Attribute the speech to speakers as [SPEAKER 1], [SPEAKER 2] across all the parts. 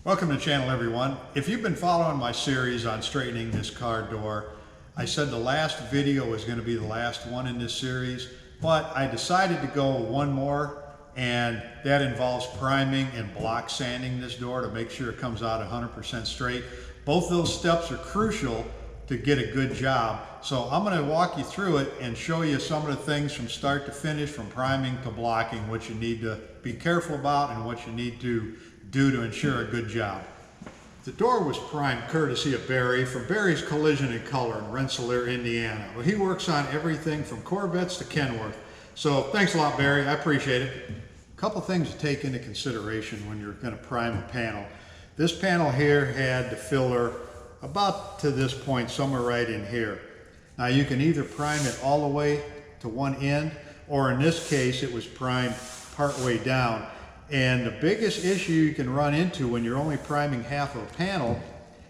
[SPEAKER 1] Welcome to the channel, everyone. If you've been following my series on straightening this car door, I said the last video was going to be the last one in this series, but I decided to go one more, and that involves priming and block sanding this door to make sure it comes out 100% straight. Both those steps are crucial to get a good job. So I'm going to walk you through it and show you some of the things from start to finish, from priming to blocking, what you need to be careful about and what you need to do to ensure a good job. The door was primed courtesy of Barry from Barry's Collision and Color in Rensselaer, Indiana. Well, he works on everything from Corvettes to Kenworth. So thanks a lot, Barry. I appreciate it. A couple things to take into consideration when you're going to prime a panel. This panel here had the filler about to this point, somewhere right in here. Now you can either prime it all the way to one end, or in this case it was primed part way down. And the biggest issue you can run into when you're only priming half of a panel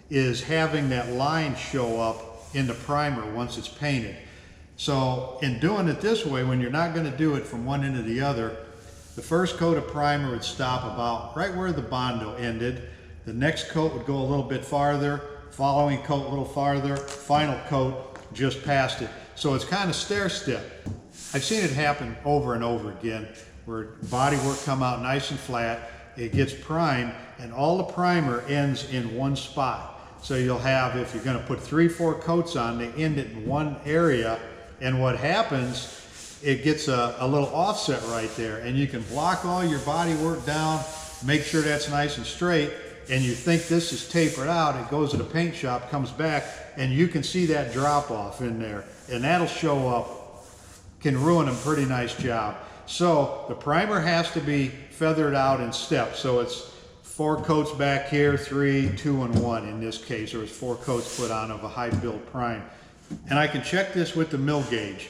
[SPEAKER 1] is having that line show up in the primer once it's painted. So in doing it this way, when you're not going to do it from one end to the other, the first coat of primer would stop about right where the Bondo ended. The next coat would go a little bit farther, following coat a little farther, final coat just past it. So it's kind of stair-step. I've seen it happen over and over again, where body work come out nice and flat, it gets primed, and all the primer ends in one spot. So you'll have, if you're going to put 3-4 coats on, they end it in one area, and what happens, it gets a little offset right there, and you can block all your body work down, make sure that's nice and straight, and you think this is tapered out, it goes to the paint shop, comes back, and you can see that drop off in there, and that'll show up, can ruin a pretty nice job. So the primer has to be feathered out in steps. So it's 4 coats back here, 3, 2, and 1 in this case, or it's 4 coats put on of a high build prime. And I can check this with the mil gauge.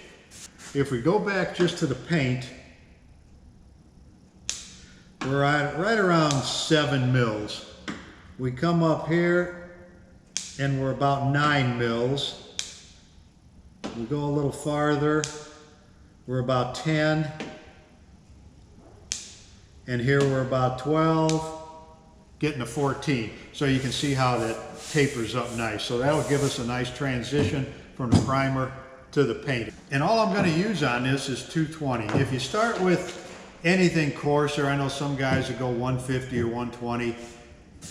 [SPEAKER 1] If we go back just to the paint, we're at right around 7 mils. We come up here and we're about 9 mils. We go a little farther, we're about 10. And here we're about 12, getting to 14. So you can see how that tapers up nice. So that'll give us a nice transition from the primer to the paint. And all I'm going to use on this is 220. If you start with anything coarser, I know some guys that go 150 or 120,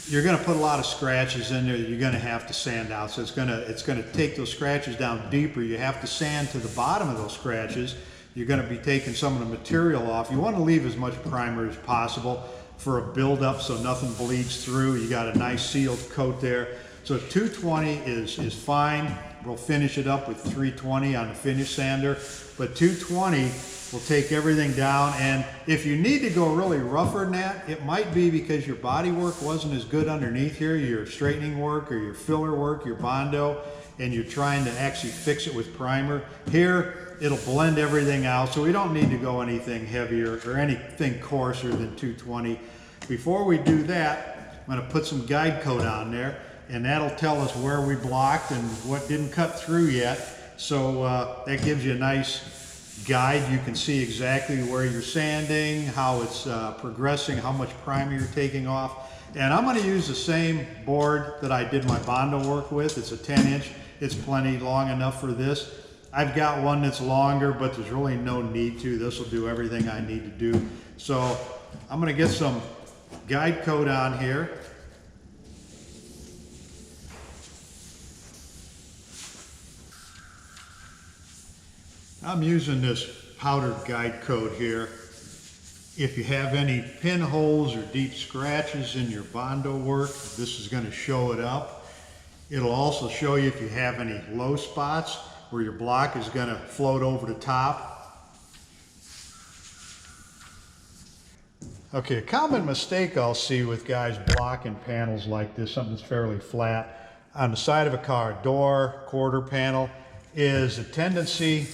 [SPEAKER 1] you're going to put a lot of scratches in there that you're going to have to sand out. So it's going to take those scratches down deeper. You have to sand to the bottom of those scratches. You're going to be taking some of the material off. You want to leave as much primer as possible for a buildup so nothing bleeds through. You got a nice sealed coat there. So 220 is fine. We'll finish it up with 320 on the finish sander. But 220 will take everything down. And if you need to go really rougher than that, it might be because your body work wasn't as good underneath here, your straightening work or your filler work, your Bondo, and you're trying to actually fix it with primer. Here, it'll blend everything out, so we don't need to go anything heavier or anything coarser than 220. Before we do that, I'm going to put some guide coat on there, and that'll tell us where we blocked and what didn't cut through yet. So that gives you a nice guide. You can see exactly where you're sanding, how it's progressing, how much primer you're taking off. And I'm going to use the same board that I did my Bondo work with. It's a 10-inch. It's plenty long enough for this. I've got one that's longer, but there's really no need to. This will do everything I need to do. So I'm going to get some guide coat on here. I'm using this powdered guide coat here. If you have any pinholes or deep scratches in your Bondo work, this is going to show it up. It'll also show you if you have any low spots where your block is going to float over the top. Okay, a common mistake I'll see with guys blocking panels like this, something that's fairly flat, on the side of a car, door, quarter panel, is a tendency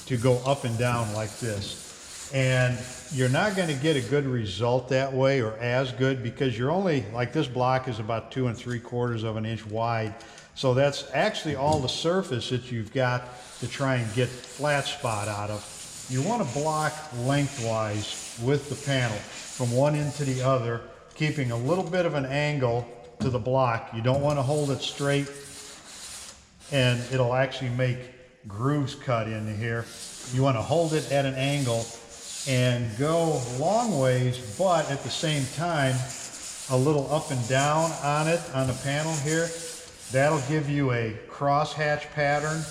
[SPEAKER 1] to go up and down like this. And you're not going to get a good result that way, or as good, because you're only, like this block is about 2 3/4 of an inch wide. So that's actually all the surface that you've got to try and get flat spot out of. You want to block lengthwise with the panel from one end to the other keeping a little bit of an angle to the block. You don't want to hold it straight and it'll actually make grooves cut into here. You want to hold it at an angle and go long ways, but at the same time, a little up and down on it, on the panel here. That'll give you a crosshatch pattern,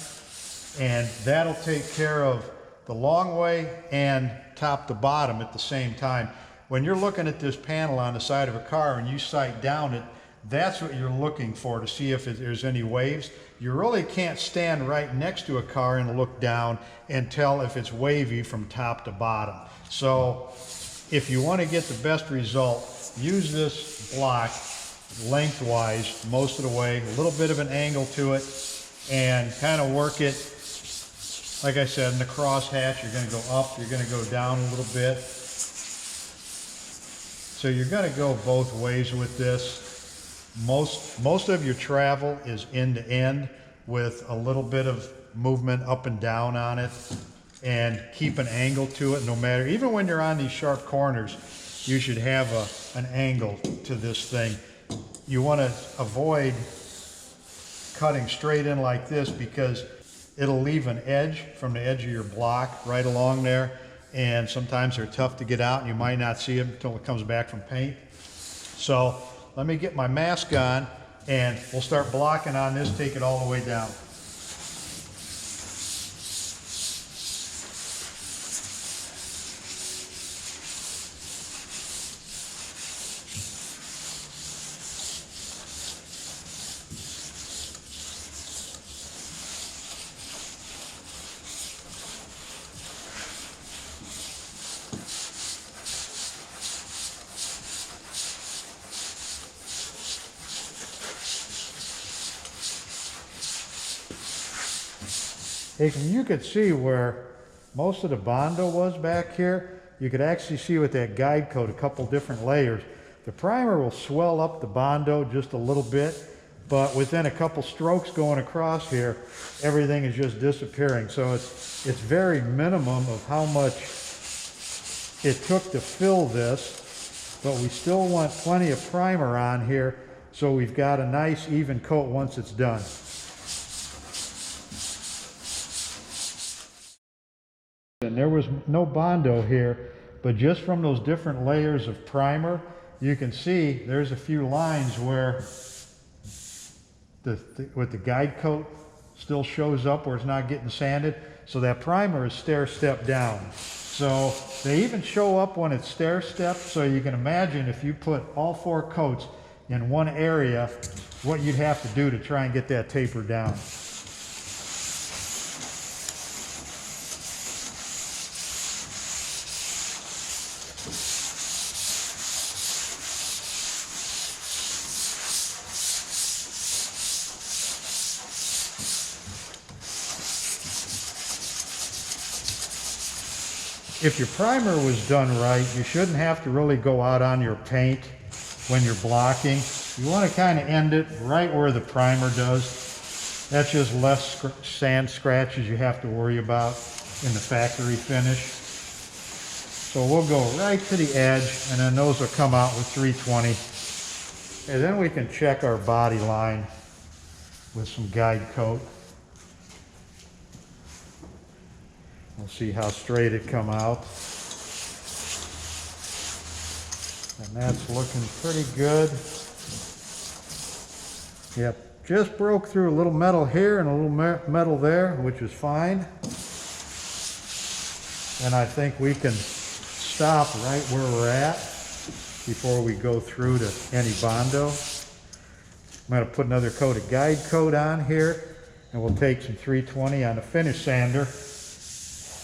[SPEAKER 1] and that'll take care of the long way and top to bottom at the same time. When you're looking at this panel on the side of a car and you sight down it, that's what you're looking for to see if there's any waves. You really can't stand right next to a car and look down and tell if it's wavy from top to bottom. So if you want to get the best result, use this block lengthwise most of the way, a little bit of an angle to it, and kind of work it, like I said, in the crosshatch. You're going to go up, you're going to go down a little bit. So you're going to go both ways with this. Most of your travel is end to end with a little bit of movement up and down on it, and keep an angle to it no matter, even when you're on these sharp corners, you should have an angle to this thing. You want to avoid cutting straight in like this because it'll leave an edge from the edge of your block right along there, and sometimes they're tough to get out and you might not see them until it comes back from paint. So let me get my mask on and we'll start blocking on this, take it all the way down. You could see where most of the Bondo was back here. You could actually see with that guide coat a couple different layers. The primer will swell up the Bondo just a little bit, but within a couple strokes going across here, everything is just disappearing. So it's very minimum of how much it took to fill this, but we still want plenty of primer on here so we've got a nice even coat once it's done. And there was no Bondo here, but just from those different layers of primer, you can see there's a few lines where with the guide coat still shows up where it's not getting sanded. So that primer is stair-step down. So they even show up when it's stair-step. So you can imagine if you put all 4 coats in one area, what you'd have to do to try and get that taper down. If your primer was done right, you shouldn't have to really go out on your paint when you're blocking. You want to kind of end it right where the primer does. That's just less sand scratches you have to worry about in the factory finish. So we'll go right to the edge, and then those will come out with 320. And then we can check our body line with some guide coat. We'll see how straight it come out. And that's looking pretty good. Yep, just broke through a little metal here and a little metal there, which is fine. And I think we can stop right where we're at before we go through to any Bondo. I'm going to put another coat of guide coat on here, and we'll take some 320 on a finish sander.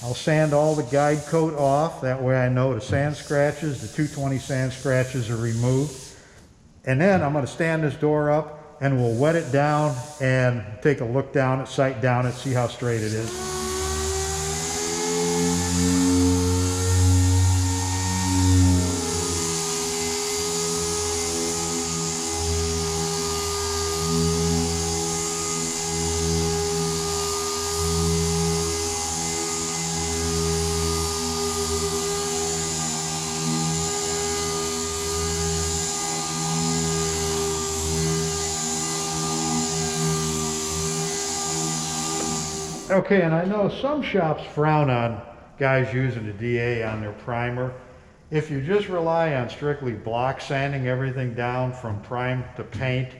[SPEAKER 1] I'll sand all the guide coat off. That way I know the sand scratches, the 220 sand scratches are removed. And then I'm going to stand this door up and we'll wet it down and take a look down it, sight down it, see how straight it is. Okay, and I know some shops frown on guys using a DA on their primer. If you just rely on strictly block sanding everything down from prime to paint,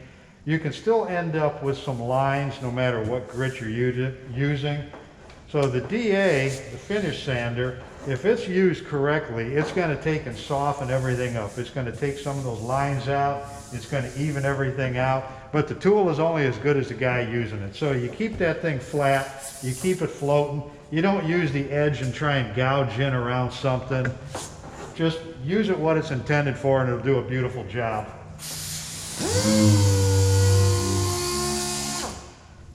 [SPEAKER 1] you can still end up with some lines no matter what grit you're using. So the DA, the finish sander, if it's used correctly, it's going to take and soften everything up. It's going to take some of those lines out. It's going to even everything out. But the tool is only as good as the guy using it. So you keep that thing flat, you keep it floating. You don't use the edge and try and gouge in around something. Just use it what it's intended for and it'll do a beautiful job.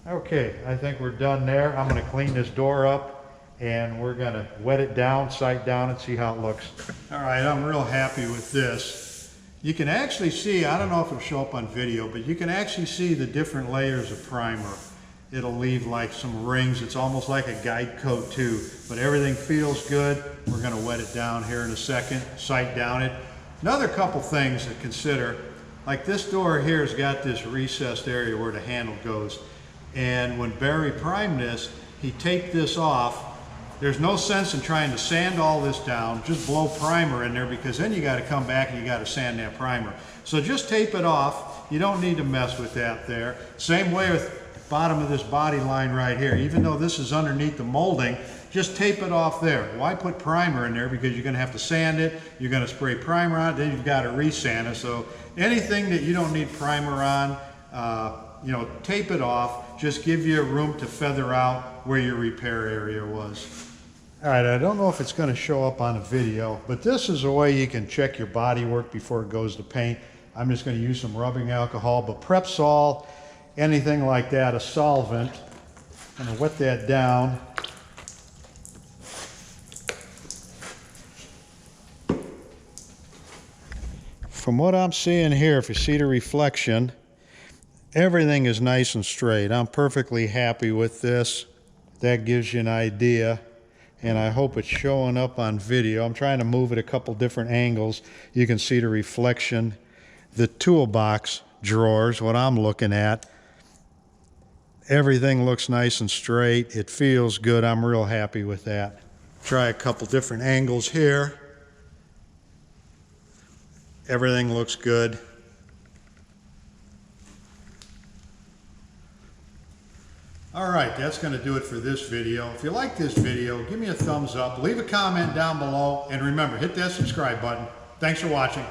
[SPEAKER 1] Okay, I think we're done there. I'm going to clean this door up and we're going to wet it down, sight down, and see how it looks. All right, I'm real happy with this. You can actually see, I don't know if it'll show up on video, but you can actually see the different layers of primer. It'll leave like some rings. It's almost like a guide coat too, but everything feels good. We're going to wet it down here in a second, sight down it. Another couple things to consider, like this door here has got this recessed area where the handle goes. And when Barry primed this, he taped this off. There's no sense in trying to sand all this down, just blow primer in there, because then you got to come back and you got to sand that primer. So just tape it off. You don't need to mess with that there. Same way with the bottom of this body line right here. Even though this is underneath the molding, just tape it off there. Why put primer in there? Because you're going to have to sand it, you're going to spray primer on it, then you've got to resand it. So anything that you don't need primer on, you know, tape it off. Just give you room to feather out where your repair area was. All right, I don't know if it's going to show up on a video, but this is a way you can check your body work before it goes to paint. I'm just going to use some rubbing alcohol, but Prep-Sol, anything like that, a solvent. I'm going to wet that down. From what I'm seeing here, if you see the reflection, everything is nice and straight. I'm perfectly happy with this. That gives you an idea, and I hope it's showing up on video. I'm trying to move it a couple different angles. You can see the reflection. The toolbox drawers, what I'm looking at, everything looks nice and straight. It feels good. I'm real happy with that. Try a couple different angles here. Everything looks good. All right, that's going to do it for this video. If you like this video, give me a thumbs up, leave a comment down below, and remember, hit that subscribe button. Thanks for watching.